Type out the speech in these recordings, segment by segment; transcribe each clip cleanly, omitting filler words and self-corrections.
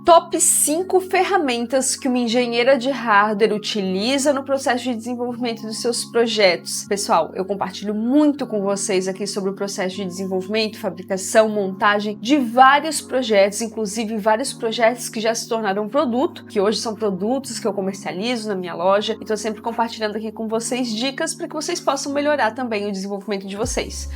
Top 5 ferramentas que uma engenheira de hardware utiliza no processo de desenvolvimento dos seus projetos. Pessoal, eu compartilho muito com vocês aqui sobre o processo de desenvolvimento, fabricação, montagem de vários projetos, inclusive vários projetos que já se tornaram produto, que hoje são produtos que eu comercializo na minha loja, e estou sempre compartilhando aqui com vocês dicas para que vocês possam melhorar também o desenvolvimento de vocês.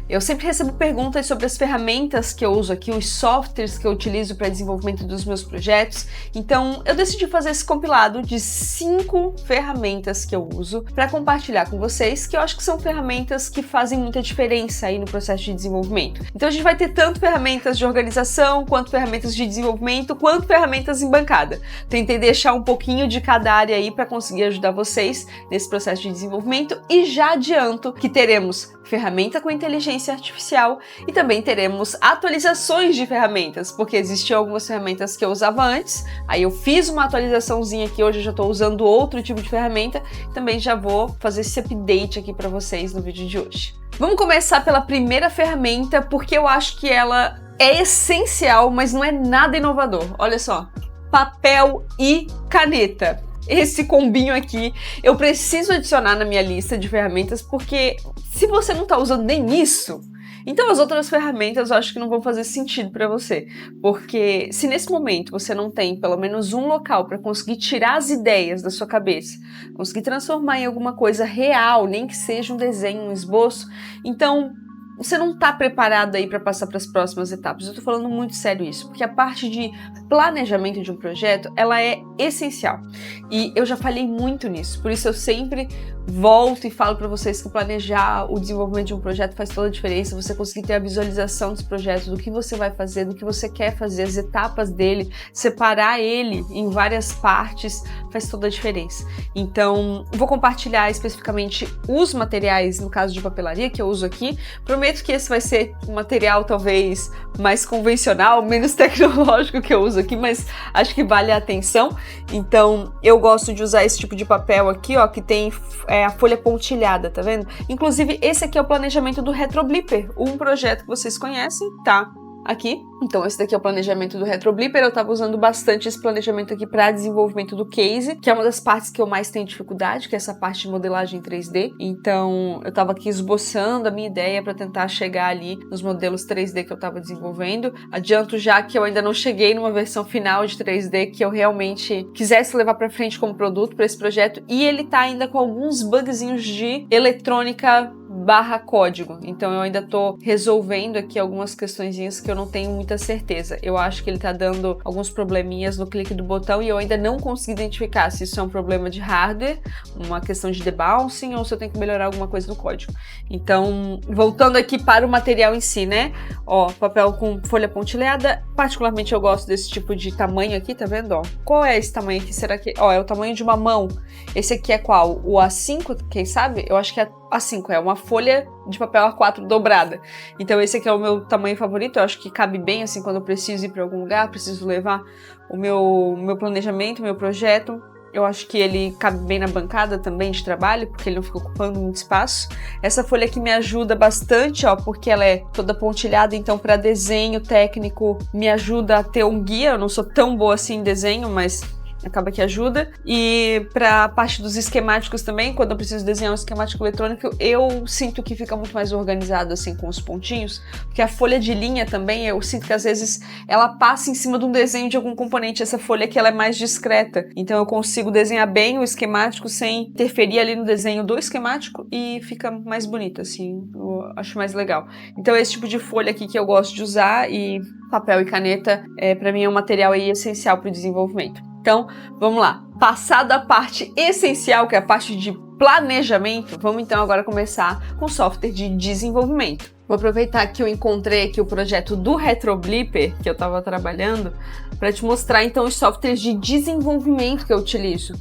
Eu sempre recebo perguntas sobre as ferramentas que eu uso aqui, os softwares que eu utilizo para desenvolvimento dos meus projetos, então eu decidi fazer esse compilado de 5 ferramentas que eu uso para compartilhar com vocês, que eu acho que são ferramentas que fazem muita diferença aí no processo de desenvolvimento. Então a gente vai ter tanto ferramentas de organização, quanto ferramentas de desenvolvimento, quanto ferramentas em bancada. Tentei deixar um pouquinho de cada área aí para conseguir ajudar vocês nesse processo de desenvolvimento e já adianto que teremos ferramenta com inteligência artificial e também teremos atualizações de ferramentas, porque existiam algumas ferramentas que eu usava antes, aí eu fiz uma atualizaçãozinha que hoje eu já estou usando outro tipo de ferramenta, também já vou fazer esse update aqui para vocês no vídeo de hoje. Vamos começar pela primeira ferramenta, porque eu acho que ela é essencial, mas não é nada inovador. Olha só, papel e caneta. Esse combinho aqui eu preciso adicionar na minha lista de ferramentas, porque se você não está usando nem isso, então as outras ferramentas eu acho que não vão fazer sentido para você, porque se nesse momento você não tem pelo menos um local para conseguir tirar as ideias da sua cabeça, conseguir transformar em alguma coisa real, nem que seja um desenho, um esboço, então você não está preparado aí para passar para as próximas etapas. Eu estou falando muito sério isso, porque a parte de planejamento de um projeto, ela é essencial. E eu já falei muito nisso, por isso eu sempre volto e falo para vocês que planejar o desenvolvimento de um projeto faz toda a diferença. Você conseguir ter a visualização dos projetos, do que você vai fazer, do que você quer fazer, as etapas dele, separar ele em várias partes, faz toda a diferença. Então, vou compartilhar especificamente os materiais, no caso de papelaria, que eu uso aqui. Prometo que esse vai ser um material talvez mais convencional, menos tecnológico que eu uso aqui, mas acho que vale a atenção. Então, eu gosto de usar esse tipo de papel aqui, ó, que tem a folha pontilhada, tá vendo? Inclusive, esse aqui é o planejamento do RetroBlipper, um projeto que vocês conhecem, tá? Aqui. Então esse daqui é o planejamento do RetroBlipper. Eu tava usando bastante esse planejamento aqui para desenvolvimento do case, que é uma das partes que eu mais tenho dificuldade, que é essa parte de modelagem 3D. Então eu tava aqui esboçando a minha ideia para tentar chegar ali nos modelos 3D que eu tava desenvolvendo. Adianto já que eu ainda não cheguei numa versão final de 3D que eu realmente quisesse levar para frente como produto para esse projeto, e ele tá ainda com alguns bugzinhos de eletrônica /código, então eu ainda tô resolvendo aqui algumas questõezinhas que eu não tenho muita certeza. Eu acho que ele tá dando alguns probleminhas no clique do botão e eu ainda não consegui identificar se isso é um problema de hardware, uma questão de debouncing, ou se eu tenho que melhorar alguma coisa no código. Então, voltando aqui para o material em si, né? Ó, papel com folha pontilhada, particularmente eu gosto desse tipo de tamanho aqui, tá vendo? Ó, qual é esse tamanho aqui? Será que... Ó, é o tamanho de uma mão. Esse aqui é qual? O A5, quem sabe? Eu acho que é A5, é uma folha de papel A4 dobrada. Então esse aqui é o meu tamanho favorito, eu acho que cabe bem assim quando eu preciso ir para algum lugar, preciso levar o meu planejamento, o meu projeto. Eu acho que ele cabe bem na bancada também de trabalho, porque ele não fica ocupando muito espaço. Essa folha aqui me ajuda bastante, ó, porque ela é toda pontilhada, então para desenho técnico me ajuda a ter um guia. Eu não sou tão boa assim em desenho, mas acaba que ajuda. E para a parte dos esquemáticos também, quando eu preciso desenhar um esquemático eletrônico, eu sinto que fica muito mais organizado assim com os pontinhos, porque a folha de linha também, eu sinto que às vezes ela passa em cima de um desenho de algum componente. Essa folha aqui, ela é mais discreta, então eu consigo desenhar bem o esquemático sem interferir ali no desenho do esquemático e fica mais bonito assim, eu acho mais legal. Então esse tipo de folha aqui que eu gosto de usar, e papel e caneta para mim é um material aí essencial para o desenvolvimento. Então, vamos lá. Passada a parte essencial, que é a parte de planejamento, vamos então agora começar com software de desenvolvimento. Vou aproveitar que eu encontrei aqui o projeto do RetroBlipper, que eu estava trabalhando, para te mostrar então os softwares de desenvolvimento que eu utilizo.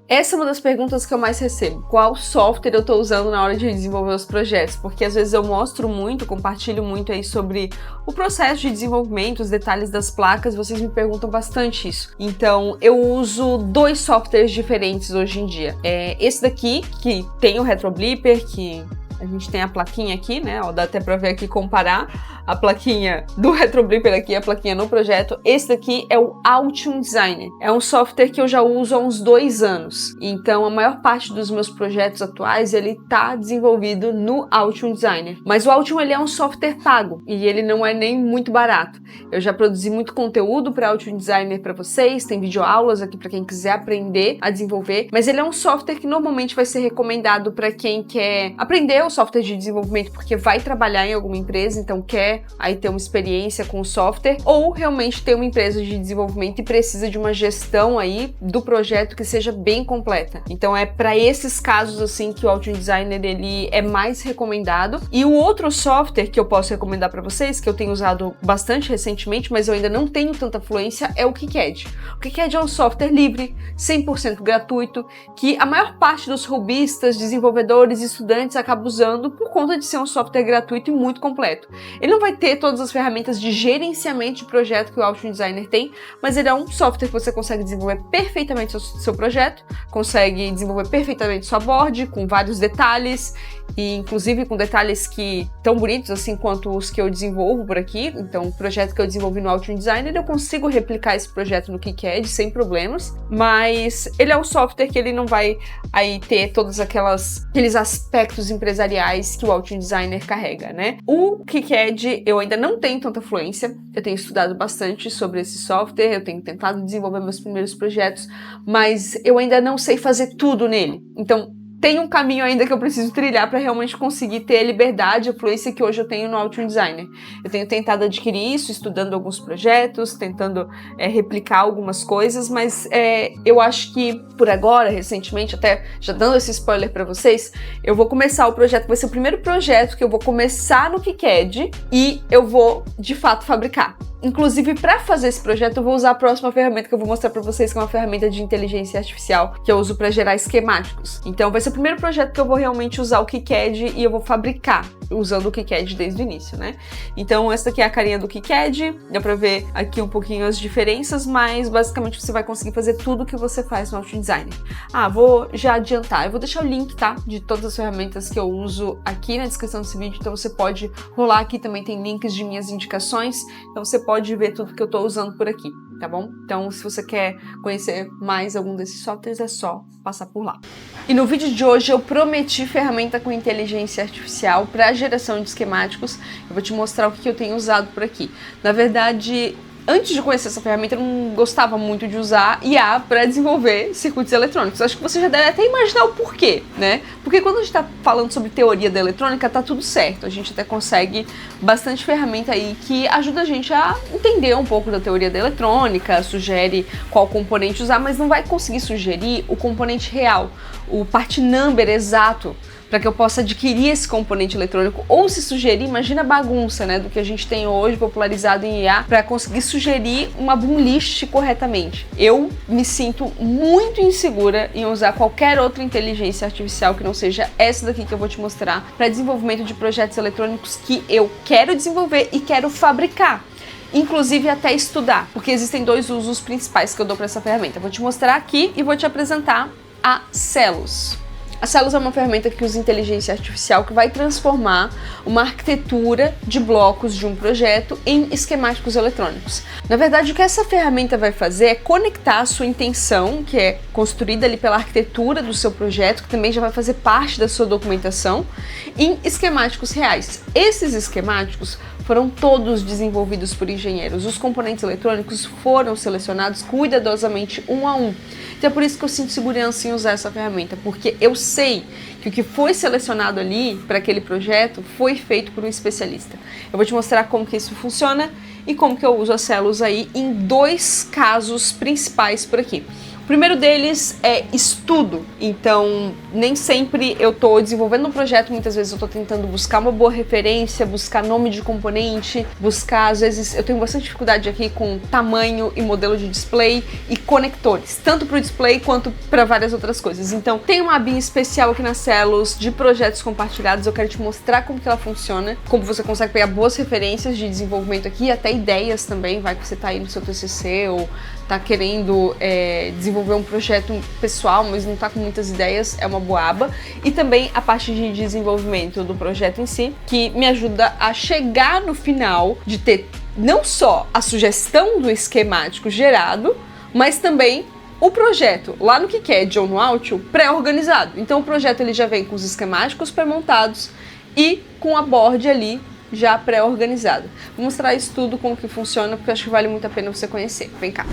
Essa é uma das perguntas que eu mais recebo. Qual software eu estou usando na hora de desenvolver os projetos? Porque às vezes eu mostro muito, compartilho muito aí sobre o processo de desenvolvimento, os detalhes das placas, vocês me perguntam bastante isso. Então, eu uso 2 softwares diferentes hoje em dia. Esse daqui, que tem o RetroBlipper, que A gente tem a plaquinha aqui, né? Ó, dá até pra ver aqui, comparar a plaquinha do RetroBripper aqui, a plaquinha no projeto. Esse daqui é o Altium Designer. É um software que eu já uso há uns 2 anos. Então, a maior parte dos meus projetos atuais, ele tá desenvolvido no Altium Designer. Mas o Altium, ele é um software pago e ele não é nem muito barato. Eu já produzi muito conteúdo para Altium Designer para vocês, tem videoaulas aqui para quem quiser aprender a desenvolver, mas ele é um software que normalmente vai ser recomendado para quem quer aprender o software de desenvolvimento porque vai trabalhar em alguma empresa, então quer aí ter uma experiência com o software, ou realmente ter uma empresa de desenvolvimento e precisa de uma gestão aí do projeto que seja bem completa. Então é para esses casos assim que o Altium Designer ele é mais recomendado. E o outro software que eu posso recomendar para vocês, que eu tenho usado bastante recentemente, mas eu ainda não tenho tanta fluência, é o KiCad. O KiCad é um software livre, 100% gratuito, que a maior parte dos hobbyistas, desenvolvedores e estudantes acaba usando por conta de ser um software gratuito e muito completo. Ele não vai ter todas as ferramentas de gerenciamento de projeto que o Altium Designer tem, mas ele é um software que você consegue desenvolver perfeitamente seu projeto, consegue desenvolver perfeitamente sua board, com vários detalhes, e inclusive com detalhes que tão bonitos assim quanto os que eu desenvolvo por aqui. Então, o projeto que eu desenvolvi no Altium Designer, eu consigo replicar esse projeto no KiCad sem problemas, mas ele é um software que ele não vai aí ter todos aqueles aspectos empresariais que o Altium Designer carrega, né? O KiCad eu ainda não tenho tanta fluência, eu tenho estudado bastante sobre esse software, eu tenho tentado desenvolver meus primeiros projetos, mas eu ainda não sei fazer tudo nele. Então, tem um caminho ainda que eu preciso trilhar para realmente conseguir ter a liberdade, a fluência que hoje eu tenho no Altium Designer. Eu tenho tentado adquirir isso, estudando alguns projetos, tentando replicar algumas coisas, mas eu acho que por agora, recentemente, até já dando esse spoiler para vocês, eu vou começar o projeto, vai ser o primeiro projeto que eu vou começar no KiCad e eu vou, de fato, fabricar. Inclusive, para fazer esse projeto, eu vou usar a próxima ferramenta que eu vou mostrar para vocês, que é uma ferramenta de inteligência artificial que eu uso para gerar esquemáticos. Então, vai ser o primeiro projeto que eu vou realmente usar o KiCad e eu vou fabricar usando o KiCad desde o início, né? Então, essa daqui é a carinha do KiCad, dá para ver aqui um pouquinho as diferenças, mas basicamente você vai conseguir fazer tudo que você faz no Altium Designer. Vou já adiantar, eu vou deixar o link, tá? De todas as ferramentas que eu uso aqui na descrição desse vídeo, então você pode rolar aqui, também tem links de minhas indicações, então você pode ver tudo que eu tô usando por aqui, tá bom? Então, se você quer conhecer mais algum desses softwares, é só passar por lá. E no vídeo de hoje eu prometi ferramenta com inteligência artificial para geração de esquemáticos. Eu vou te mostrar o que eu tenho usado por aqui. Na verdade, antes de conhecer essa ferramenta, eu não gostava muito de usar IA para desenvolver circuitos eletrônicos. Acho que você já deve até imaginar o porquê, né? Porque quando a gente está falando sobre teoria da eletrônica, tá tudo certo. A gente até consegue bastante ferramenta aí que ajuda a gente a entender um pouco da teoria da eletrônica, sugere qual componente usar, mas não vai conseguir sugerir o componente real, o part number exato, para que eu possa adquirir esse componente eletrônico, ou se sugerir, imagina a bagunça, né, do que a gente tem hoje popularizado em IA, para conseguir sugerir uma boom list corretamente. Eu me sinto muito insegura em usar qualquer outra inteligência artificial que não seja essa daqui que eu vou te mostrar, para desenvolvimento de projetos eletrônicos que eu quero desenvolver e quero fabricar. Inclusive até estudar, porque existem 2 usos principais que eu dou para essa ferramenta. Eu vou te mostrar aqui e vou te apresentar a Celos. A Celos é uma ferramenta que usa inteligência artificial que vai transformar uma arquitetura de blocos de um projeto em esquemáticos eletrônicos. Na verdade, o que essa ferramenta vai fazer é conectar a sua intenção, que é construída ali pela arquitetura do seu projeto, que também já vai fazer parte da sua documentação, em esquemáticos reais. Esses esquemáticos foram todos desenvolvidos por engenheiros. Os componentes eletrônicos foram selecionados cuidadosamente um a um. Então é por isso que eu sinto segurança em usar essa ferramenta, porque eu sei que o que foi selecionado ali para aquele projeto foi feito por um especialista. Eu vou te mostrar como que isso funciona e como que eu uso a Celos aí em 2 casos principais por aqui. O primeiro deles é estudo, então nem sempre eu estou desenvolvendo um projeto, muitas vezes eu estou tentando buscar uma boa referência, buscar nome de componente, buscar, às vezes eu tenho bastante dificuldade aqui com tamanho e modelo de display e conectores, tanto para o display quanto para várias outras coisas. Então tem uma abinha especial aqui na Celos de projetos compartilhados, eu quero te mostrar como que ela funciona, como você consegue pegar boas referências de desenvolvimento aqui, até ideias também, vai que você está aí no seu TCC ou está querendo desenvolver desenvolver um projeto pessoal, mas não está com muitas ideias, é uma boa aba. E também a parte de desenvolvimento do projeto em si, que me ajuda a chegar no final de ter não só a sugestão do esquemático gerado, mas também o projeto lá no KiCad ou no Altium pré-organizado. Então o projeto ele já vem com os esquemáticos pré-montados e com a board ali já pré-organizada. Vou mostrar isso tudo como que funciona, porque eu acho que vale muito a pena você conhecer. Vem cá.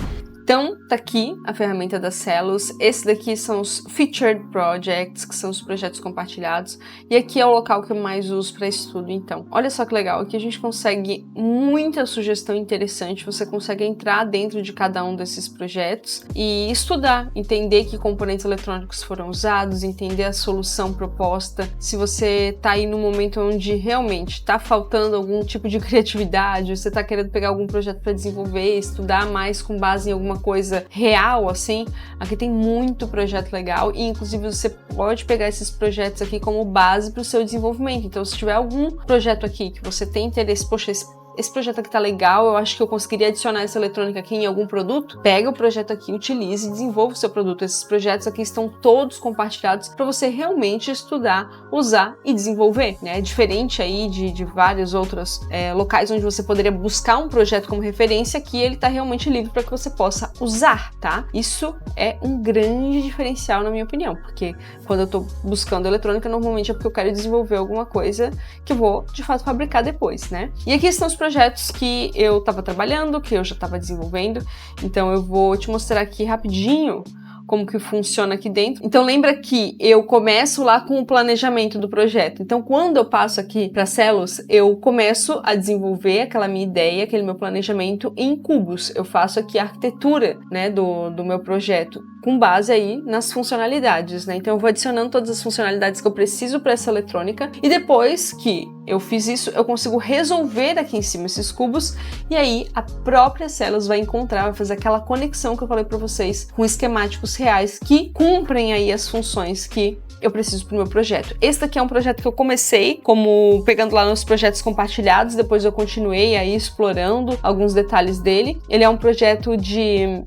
Então, tá aqui a ferramenta da Celos. Esse daqui são os Featured Projects, que são os projetos compartilhados. E aqui é o local que eu mais uso para estudo, então. Olha só que legal, aqui a gente consegue muita sugestão interessante. Você consegue entrar dentro de cada um desses projetos e estudar, entender que componentes eletrônicos foram usados, entender a solução proposta. Se você tá aí no momento onde realmente tá faltando algum tipo de criatividade, você tá querendo pegar algum projeto para desenvolver, estudar mais com base em alguma coisa real, assim, aqui tem muito projeto legal e inclusive você pode pegar esses projetos aqui como base para o seu desenvolvimento. Então, se tiver algum projeto aqui que você tem interesse, poxa, esse projeto aqui tá legal, eu acho que eu conseguiria adicionar essa eletrônica aqui em algum produto, pega o projeto aqui, utilize e desenvolva o seu produto. Esses projetos aqui estão todos compartilhados para você realmente estudar, usar e desenvolver, né? É diferente aí de vários outros locais onde você poderia buscar um projeto como referência, aqui ele tá realmente livre para que você possa usar, tá? Isso é um grande diferencial na minha opinião, porque quando eu tô buscando eletrônica, normalmente é porque eu quero desenvolver alguma coisa que eu vou, de fato, fabricar depois, né? E aqui estão os projetos que eu estava trabalhando, que eu já estava desenvolvendo, então eu vou te mostrar aqui rapidinho como que funciona aqui dentro. Então lembra que eu começo lá com o planejamento do projeto. Então quando eu passo aqui para Celos, eu começo a desenvolver aquela minha ideia, aquele meu planejamento em cubos. Eu faço aqui a arquitetura, né, do meu projeto, com base aí nas funcionalidades, né? Então eu vou adicionando todas as funcionalidades que eu preciso para essa eletrônica e depois que eu fiz isso, eu consigo resolver aqui em cima esses cubos e aí a própria Celos vai encontrar, vai fazer aquela conexão que eu falei para vocês com esquemáticos reais que cumprem aí as funções que eu preciso para o meu projeto. Esse daqui é um projeto que eu comecei como pegando lá nos projetos compartilhados, depois eu continuei aí explorando alguns detalhes dele. Ele é um projeto de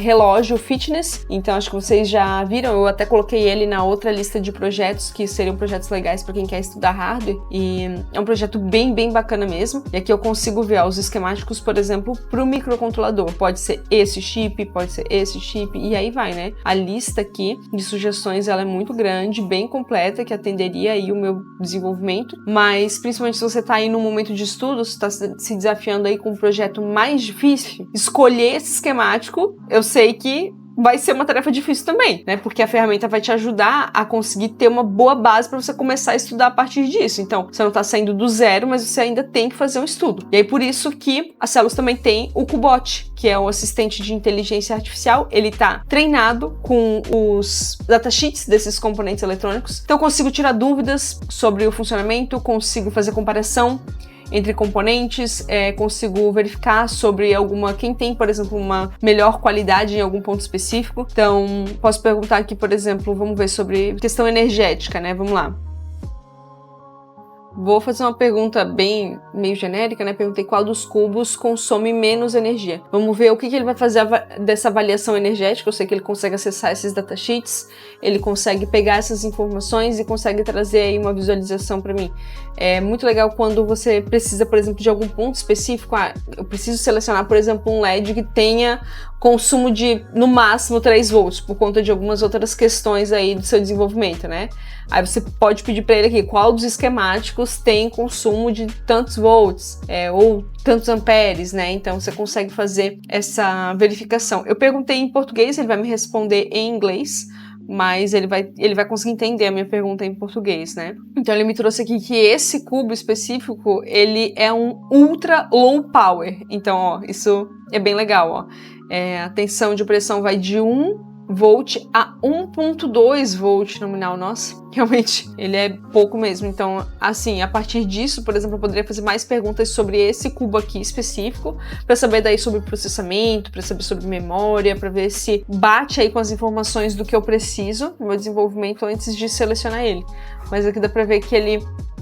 relógio fitness, então acho que vocês já viram, eu até coloquei ele na outra lista de projetos que seriam projetos legais para quem quer estudar hardware e é um projeto bem bacana mesmo. E aqui eu consigo ver os esquemáticos, por exemplo, para o microcontrolador. Pode ser esse chip, pode ser esse chip e aí vai, né? A lista aqui de sugestões ela é muito grande, bem completa, que atenderia aí o meu desenvolvimento, mas principalmente se você está aí no momento de estudo, se está se desafiando aí com um projeto mais difícil, escolher esse esquemático, eu sei que vai ser uma tarefa difícil também, né? Porque a ferramenta vai te ajudar a conseguir ter uma boa base para você começar a estudar a partir disso. Então, você não está saindo do zero, mas você ainda tem que fazer um estudo. E aí, por isso que a Celos também tem o Cubot, que é o assistente de inteligência artificial. Ele está treinado com os datasheets desses componentes eletrônicos. Então, eu consigo tirar dúvidas sobre o funcionamento, consigo fazer comparação entre componentes, consigo verificar sobre quem tem, por exemplo, uma melhor qualidade em algum ponto específico. Então, posso perguntar aqui, por exemplo, vamos ver sobre questão energética, né? Vamos lá. Vou fazer uma pergunta meio genérica, né? Perguntei qual dos cubos consome menos energia. Vamos ver o que ele vai fazer dessa avaliação energética. Eu sei que ele consegue acessar esses datasheets, ele consegue pegar essas informações e consegue trazer aí uma visualização para mim. É muito legal quando você precisa, por exemplo, de algum ponto específico. Eu preciso selecionar, por exemplo, um LED que tenha consumo de, no máximo, 3 volts, por conta de algumas outras questões aí do seu desenvolvimento, né? Aí você pode pedir para ele aqui qual dos esquemáticos tem consumo de tantos volts ou tantos amperes, né? Então você consegue fazer essa verificação. Eu perguntei em português, ele vai me responder em inglês, mas ele vai conseguir entender a minha pergunta em português, né? Então ele me trouxe aqui que esse cubo específico, ele é um ultra low power. Então, ó, isso é bem legal, ó. A tensão de pressão vai de 1 volt a 1.2 volt nominal. Nossa, realmente ele é pouco mesmo. Então, assim, a partir disso, por exemplo, eu poderia fazer mais perguntas sobre esse cubo aqui específico, para saber daí sobre processamento, para saber sobre memória, para ver se bate aí com as informações do que eu preciso no meu desenvolvimento antes de selecionar ele. Mas aqui dá para ver que ele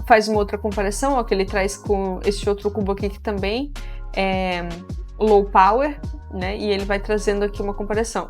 faz uma outra comparação, ó, que ele traz com esse outro cubo aqui que também é low power, né? E ele vai trazendo aqui uma comparação.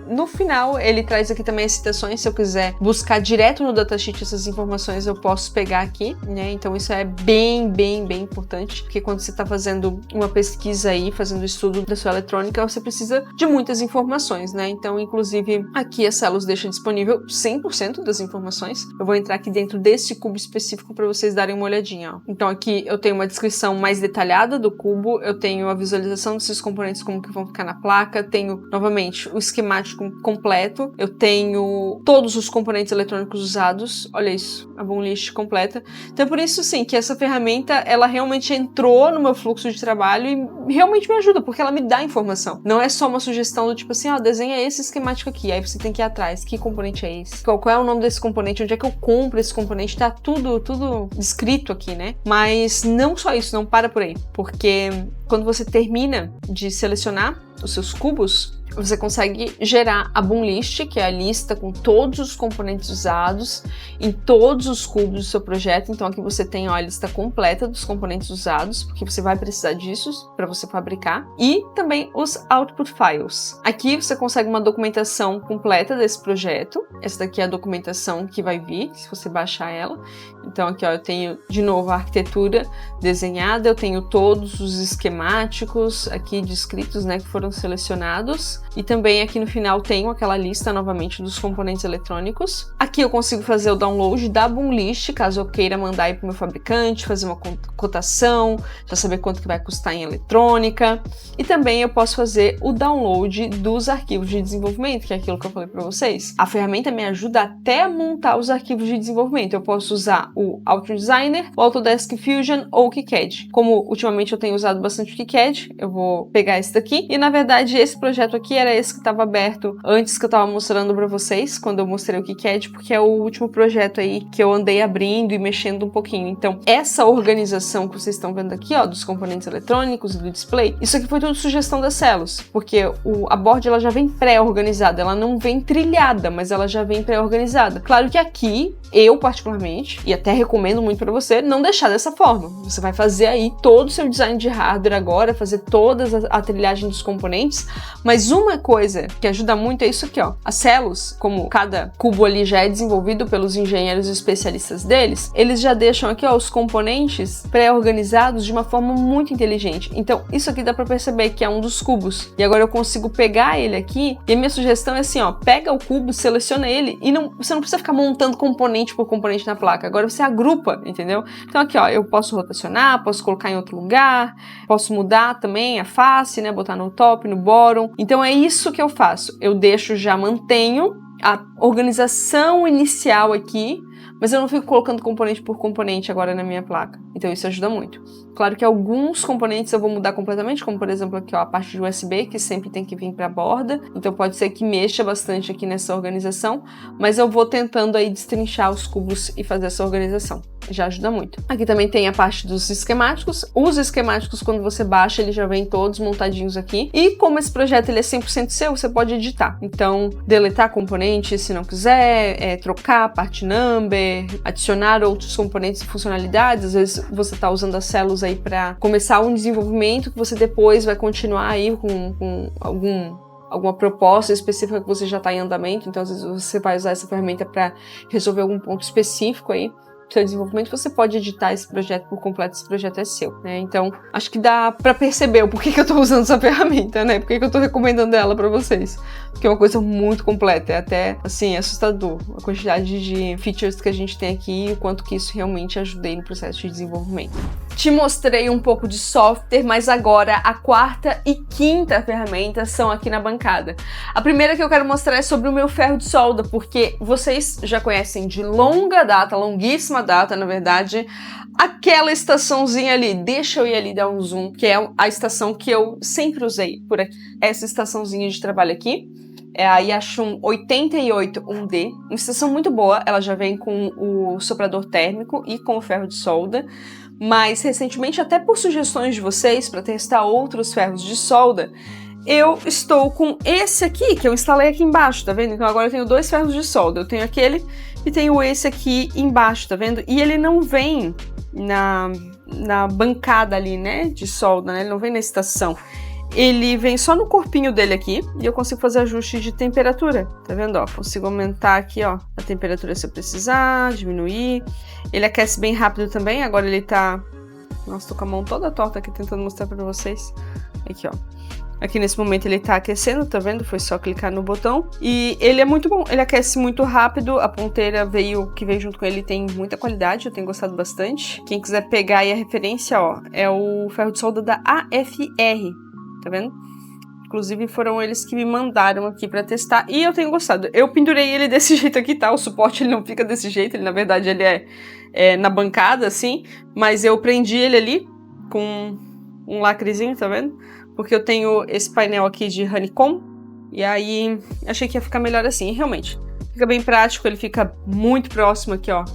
No final, ele traz aqui também as citações. Se eu quiser buscar direto no datasheet essas informações, eu posso pegar aqui, né? Então isso é bem importante, porque quando você está fazendo uma pesquisa aí, fazendo o estudo da sua eletrônica, você precisa de muitas informações, né? Então, inclusive, aqui a Celos deixa disponível 100% das informações. Eu vou entrar aqui dentro desse cubo específico para vocês darem uma olhadinha, ó. Então aqui eu tenho uma descrição mais detalhada do cubo, eu tenho a visualização desses componentes, como que vão ficar na placa, tenho, novamente, o esquemático completo, eu tenho todos os componentes eletrônicos usados, olha isso, a boom list completa. Então por isso, sim, que essa ferramenta, ela realmente entrou no meu fluxo de trabalho e realmente me ajuda, porque ela me dá informação. Não é só uma sugestão do tipo assim, ó, desenha esse esquemático aqui, aí você tem que ir atrás, que componente é esse? Qual é o nome desse componente? Onde é que eu compro esse componente? Tá tudo descrito aqui, né? Mas não só isso, não para por aí, porque quando você termina de selecionar os seus cubos, você consegue gerar a boom list, que é a lista com todos os componentes usados em todos os cubos do seu projeto. Então aqui você tem a lista completa dos componentes usados, porque você vai precisar disso para você fabricar, e também os output files. Aqui você consegue uma documentação completa desse projeto. Essa daqui é a documentação que vai vir, se você baixar ela. Então aqui, ó, eu tenho de novo a arquitetura desenhada, eu tenho todos os esquemáticos aqui descritos, né, que foram selecionados, e também aqui no final tenho aquela lista novamente dos componentes eletrônicos. Aqui eu consigo fazer o download da boom list, caso eu queira mandar aí para o meu fabricante, fazer uma cotação, já saber quanto que vai custar em eletrônica, e também eu posso fazer o download dos arquivos de desenvolvimento, que é aquilo que eu falei para vocês. A ferramenta me ajuda até a montar os arquivos de desenvolvimento. Eu posso usar o Auto Designer, o Autodesk Fusion ou o KiCad. Como ultimamente eu tenho usado bastante o KiCad, eu vou pegar esse daqui, e na verdade esse projeto aqui era esse que estava aberto antes, que eu estava mostrando para vocês, quando eu mostrei o KiCad, porque é o último projeto aí que eu andei abrindo e mexendo um pouquinho. Então, essa organização que vocês estão vendo aqui, ó, dos componentes eletrônicos e do display, isso aqui foi tudo sugestão da Celos, porque a board ela já vem pré-organizada, ela não vem trilhada, mas ela já vem pré-organizada. Claro que aqui, eu particularmente, e até recomendo muito para você, não deixar dessa forma. Você vai fazer aí todo o seu design de hardware agora, fazer toda a trilhagem dos componentes, mas uma coisa que ajuda muito é isso aqui, ó. A Celos, como cada cubo ali já é desenvolvido pelos engenheiros e especialistas deles, eles já deixam aqui, ó, os componentes pré-organizados de uma forma muito inteligente. Então, isso aqui dá para perceber que é um dos cubos. E agora eu consigo pegar ele aqui, e a minha sugestão é assim, ó, pega o cubo, seleciona ele, e você não precisa ficar montando componente por componente na placa. Agora você agrupa, entendeu? Então aqui, ó, eu posso rotacionar, posso colocar em outro lugar, posso mudar também a face, né, botar no top, no bottom. Então é isso que eu faço. Eu deixo, já mantenho a organização inicial aqui, mas eu não fico colocando componente por componente agora na minha placa. Então isso ajuda muito. Claro que alguns componentes eu vou mudar completamente, como por exemplo aqui, ó, a parte de USB, que sempre tem que vir para a borda. Então pode ser que mexa bastante aqui nessa organização, mas eu vou tentando aí destrinchar os cubos e fazer essa organização. Já ajuda muito. Aqui também tem a parte dos esquemáticos. Os esquemáticos, quando você baixa, eles já vêm todos montadinhos aqui. E como esse projeto ele é 100% seu, você pode editar. Então, deletar componentes se não quiser, trocar part number, adicionar outros componentes e funcionalidades. Às vezes você está usando as Celos aí para começar um desenvolvimento que você depois vai continuar aí com alguma proposta específica que você já está em andamento. Então, às vezes você vai usar essa ferramenta para resolver algum ponto específico aí do seu desenvolvimento, você pode editar esse projeto por completo, esse projeto é seu, né? Então, acho que dá pra perceber o porquê que eu tô usando essa ferramenta, né? Porquê que eu tô recomendando ela pra vocês. Porque é uma coisa muito completa, é até, assim, assustador a quantidade de features que a gente tem aqui e o quanto que isso realmente ajuda no processo de desenvolvimento. Te mostrei um pouco de software, mas agora a quarta e quinta ferramenta são aqui na bancada. A primeira que eu quero mostrar é sobre o meu ferro de solda, porque vocês já conhecem de longa data, longuíssima data, na verdade, aquela estaçãozinha ali. Deixa eu ir ali dar um zoom, que é a estação que eu sempre usei por aqui. Essa estaçãozinha de trabalho aqui é a Yashun 88-1D, uma estação muito boa, ela já vem com o soprador térmico e com o ferro de solda, mas recentemente, até por sugestões de vocês para testar outros ferros de solda, eu estou com esse aqui, que eu instalei aqui embaixo, tá vendo? Então agora eu tenho dois ferros de solda, eu tenho aquele e tenho esse aqui embaixo, tá vendo? E ele não vem na bancada ali, né, de solda, né? Ele não vem na estação. ele vem só no corpinho dele aqui e eu consigo fazer ajuste de temperatura, tá vendo, ó? Consigo aumentar aqui, ó, a temperatura se eu precisar, diminuir. Ele aquece bem rápido também, agora ele tá... Nossa, tô com a mão toda torta aqui tentando mostrar pra vocês. Aqui, ó. Aqui nesse momento ele tá aquecendo, tá vendo? Foi só clicar no botão. E ele é muito bom, ele aquece muito rápido. A ponteira que veio junto com ele tem muita qualidade, eu tenho gostado bastante. Quem quiser pegar aí a referência, ó, é o ferro de solda da AFR, tá vendo? Inclusive foram eles que me mandaram aqui pra testar e eu tenho gostado. Eu pendurei ele desse jeito aqui, tá? O suporte ele não fica desse jeito, ele na verdade ele é na bancada, assim. Mas eu prendi ele ali com um lacrezinho, tá vendo? Porque eu tenho esse painel aqui de honeycomb, e aí achei que ia ficar melhor assim, e realmente. Fica bem prático, ele fica muito próximo aqui, ó,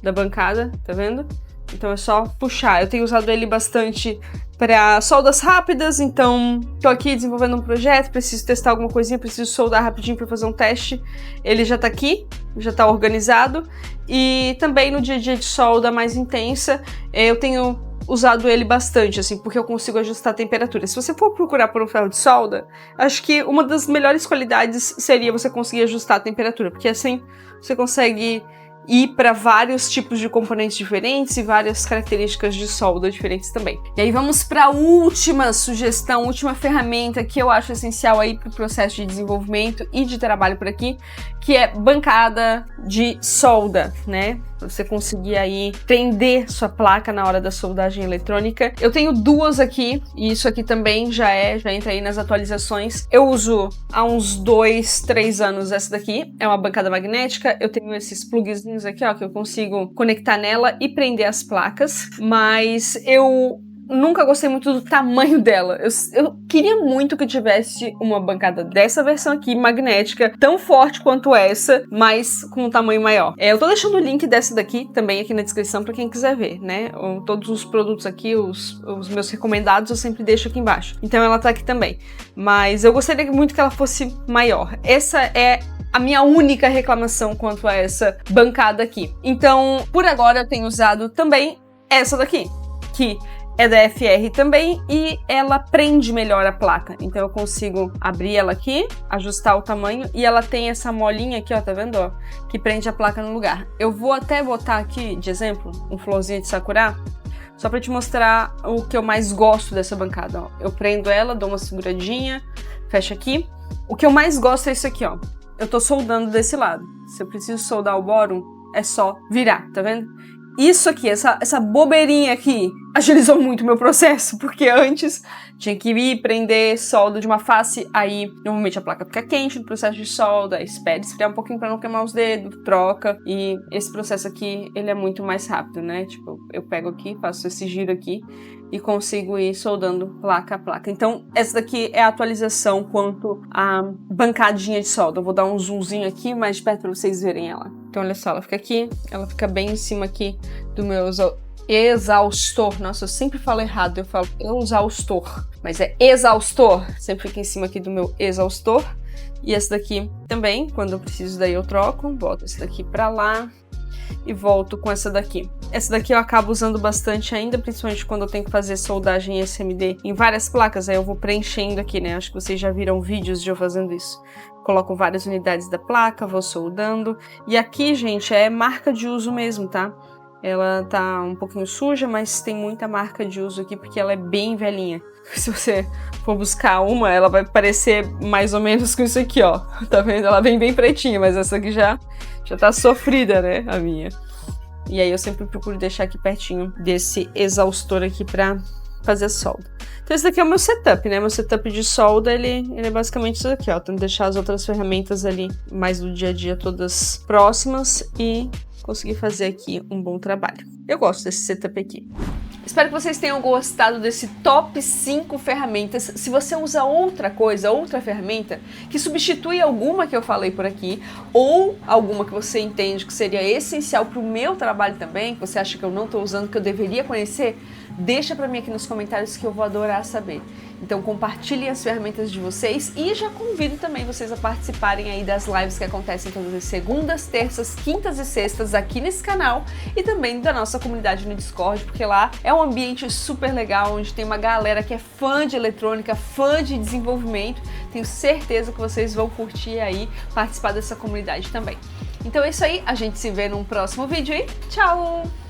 da bancada, tá vendo? Então é só puxar. Eu tenho usado ele bastante para soldas rápidas, então tô aqui desenvolvendo um projeto, preciso testar alguma coisinha, preciso soldar rapidinho para fazer um teste. Ele já tá aqui, já tá organizado, e também no dia a dia de solda mais intensa, eu tenho usado ele bastante, assim, porque eu consigo ajustar a temperatura. Se você for procurar por um ferro de solda, acho que uma das melhores qualidades seria você conseguir ajustar a temperatura, porque assim você consegue ir para vários tipos de componentes diferentes e várias características de solda diferentes também. E aí vamos para a última sugestão, última ferramenta que eu acho essencial aí para o processo de desenvolvimento e de trabalho por aqui, que é bancada de solda, né? Você conseguir aí prender sua placa na hora da soldagem eletrônica. Eu tenho duas aqui, e isso aqui também já entra aí nas atualizações. Eu uso há uns 2, 3 anos essa daqui, é uma bancada magnética. Eu tenho esses plugzinhos aqui, ó, que eu consigo conectar nela e prender as placas, mas eu nunca gostei muito do tamanho dela. Eu queria muito que eu tivesse uma bancada dessa versão aqui, magnética, tão forte quanto essa, mas com um tamanho maior. Eu tô deixando o link dessa daqui também aqui na descrição pra quem quiser ver, né? Todos os produtos aqui, os meus recomendados, eu sempre deixo aqui embaixo. Então ela tá aqui também. Mas eu gostaria muito que ela fosse maior. Essa é a minha única reclamação quanto a essa bancada aqui. Então, por agora, eu tenho usado também essa daqui, que é da FR também, e ela prende melhor a placa. Então eu consigo abrir ela aqui, ajustar o tamanho, e ela tem essa molinha aqui, ó, tá vendo, ó, que prende a placa no lugar. Eu vou até botar aqui, de exemplo, um florzinho de sakura, só pra te mostrar o que eu mais gosto dessa bancada, ó. Eu prendo ela, dou uma seguradinha, fecho aqui. O que eu mais gosto é isso aqui, ó. Eu tô soldando desse lado. Se eu preciso soldar o bórum, é só virar, tá vendo? Isso aqui, essa bobeirinha aqui, agilizou muito o meu processo, porque antes tinha que ir prender solda de uma face, aí normalmente a placa fica quente no processo de solda, aí espera esfriar um pouquinho pra não queimar os dedos, troca, e esse processo aqui, ele é muito mais rápido, né? Tipo, eu pego aqui, faço esse giro aqui e consigo ir soldando placa a placa. Então, essa daqui é a atualização quanto à bancadinha de solda. Eu vou dar um zoomzinho aqui mais de perto pra vocês verem ela. Então, olha só, ela fica aqui, ela fica bem em cima aqui do meu exaustor. Nossa, eu sempre falo errado, eu falo exaustor, mas é exaustor. Sempre fica em cima aqui do meu exaustor. E essa daqui também, quando eu preciso daí eu troco, boto essa daqui pra lá e volto com essa daqui. Essa daqui eu acabo usando bastante ainda, principalmente quando eu tenho que fazer soldagem SMD em várias placas, aí eu vou preenchendo aqui, né? Acho que vocês já viram vídeos de eu fazendo isso. Coloco várias unidades da placa, vou soldando. E aqui, gente, é marca de uso mesmo, tá? Ela tá um pouquinho suja, mas tem muita marca de uso aqui porque ela é bem velhinha. Se você for buscar uma, ela vai parecer mais ou menos com isso aqui, ó. Tá vendo? Ela vem bem pretinha, mas essa aqui já tá sofrida, né? A minha. E aí eu sempre procuro deixar aqui pertinho desse exaustor aqui pra fazer a solda. Então esse daqui é o meu setup, né? Meu setup de solda, ele é basicamente isso aqui, ó. Tento deixar as outras ferramentas ali mais do dia a dia todas próximas e conseguir fazer aqui um bom trabalho. Eu gosto desse setup aqui. Espero que vocês tenham gostado desse top 5 ferramentas. Se você usa outra coisa, outra ferramenta, que substitui alguma que eu falei por aqui, ou alguma que você entende que seria essencial para o meu trabalho também, que você acha que eu não estou usando, que eu deveria conhecer, Deixa para mim aqui nos comentários que eu vou adorar saber. Então compartilhem as ferramentas de vocês e já convido também vocês a participarem aí das lives que acontecem todas as segundas, terças, quintas e sextas aqui nesse canal e também da nossa comunidade no Discord, porque lá é um ambiente super legal, onde tem uma galera que é fã de eletrônica, fã de desenvolvimento. Tenho certeza que vocês vão curtir aí participar dessa comunidade também. Então é isso aí, a gente se vê num próximo vídeo e tchau!